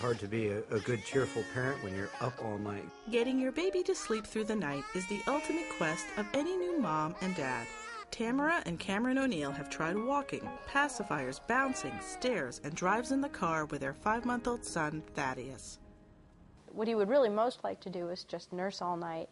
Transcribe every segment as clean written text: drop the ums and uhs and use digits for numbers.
hard to be a good, cheerful parent when you're up all night. Getting your baby to sleep through the night is the ultimate quest of any new mom and dad. Tamara and Cameron O'Neill have tried walking, pacifiers, bouncing, stairs, and drives in the car with their 5-month-old son, Thaddeus. What he would really most like to do is just nurse all night.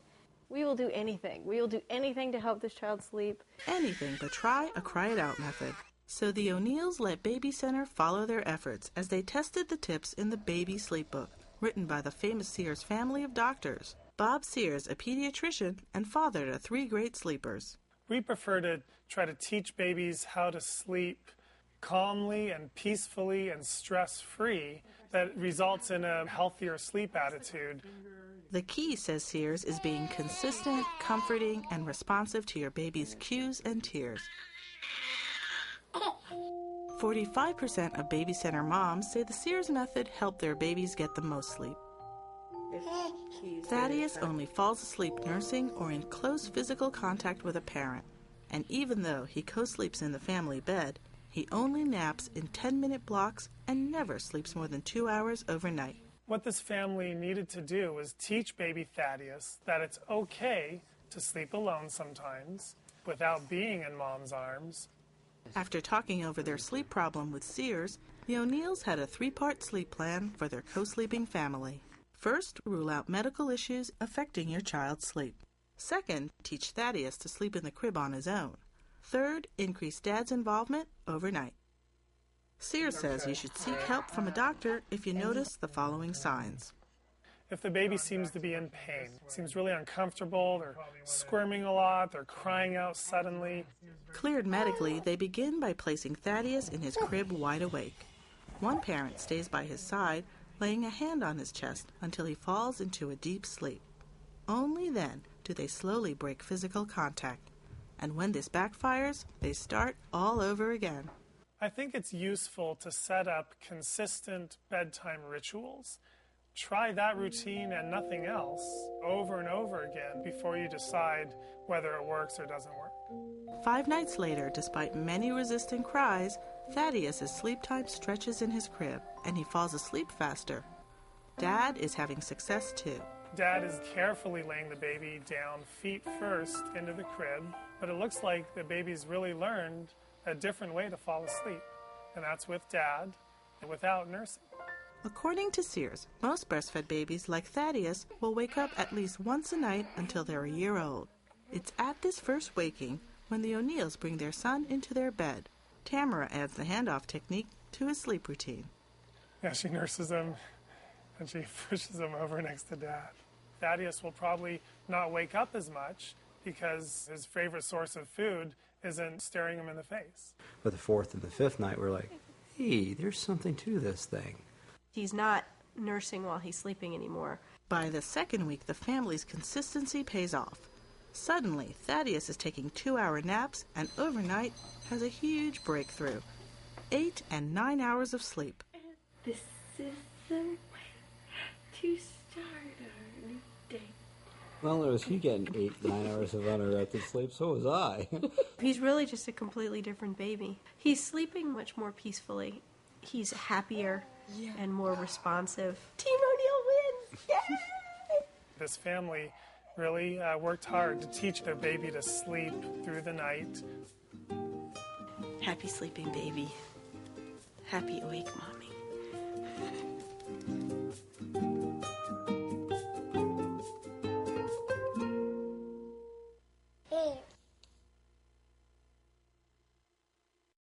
We will do anything. We will do anything to help this child sleep. Anything but try a cry-it-out method. So the O'Neills let Baby Center follow their efforts as they tested the tips in the Baby Sleep Book, written by the famous Sears family of doctors. Bob Sears, a pediatrician and father to 3 great sleepers. We prefer to try to teach babies how to sleep calmly and peacefully and stress-free that results in a healthier sleep attitude. The key, says Sears, is being consistent, comforting, and responsive to your baby's cues and tears. 45% of Baby Center moms say the Sears method helped their babies get the most sleep. Thaddeus only falls asleep nursing or in close physical contact with a parent. And even though he co-sleeps in the family bed, he only naps in 10-minute blocks and never sleeps more than 2 hours overnight. What this family needed to do was teach baby Thaddeus that it's okay to sleep alone sometimes without being in mom's arms. After talking over their sleep problem with Sears, the O'Neills had a 3-part sleep plan for their co-sleeping family. First, rule out medical issues affecting your child's sleep. Second, teach Thaddeus to sleep in the crib on his own. Third, increase Dad's involvement overnight. Sears says you should seek help from a doctor if you notice the following signs. If the baby seems to be in pain, seems really uncomfortable, they're squirming a lot, they're crying out suddenly. Cleared medically, they begin by placing Thaddeus in his crib wide awake. One parent stays by his side, laying a hand on his chest until he falls into a deep sleep. Only then do they slowly break physical contact. And when this backfires, they start all over again. I think it's useful to set up consistent bedtime rituals. Try that routine and nothing else over and over again before you decide whether it works or doesn't work. 5 nights later, despite many resistant cries, Thaddeus' sleep time stretches in his crib and he falls asleep faster. Dad is having success too. Dad is carefully laying the baby down feet first into the crib, but it looks like the baby's really learned a different way to fall asleep, and that's with Dad and without nursing. According to Sears, most breastfed babies like Thaddeus will wake up at least once a night until they're a year old. It's at this first waking when the O'Neills bring their son into their bed. Tamara adds the handoff technique to his sleep routine. Yeah, she nurses him and she pushes him over next to Dad. Thaddeus will probably not wake up as much because his favorite source of food isn't staring him in the face. But the 4th and the 5th night, we're like, hey, there's something to this thing. He's not nursing while he's sleeping anymore. By the 2nd week, the family's consistency pays off. Suddenly, Thaddeus is taking 2-hour naps and overnight has a huge breakthrough. 8 and 9 hours of sleep. This is the way to start our new day. Well, was he getting 8-9 hours of uninterrupted sleep, so was I. He's really just a completely different baby. He's sleeping much more peacefully. He's happier and more responsive. Team O'Neill wins! Yay! This family really worked hard to teach their baby to sleep through the night. Happy sleeping baby. Happy awake mommy.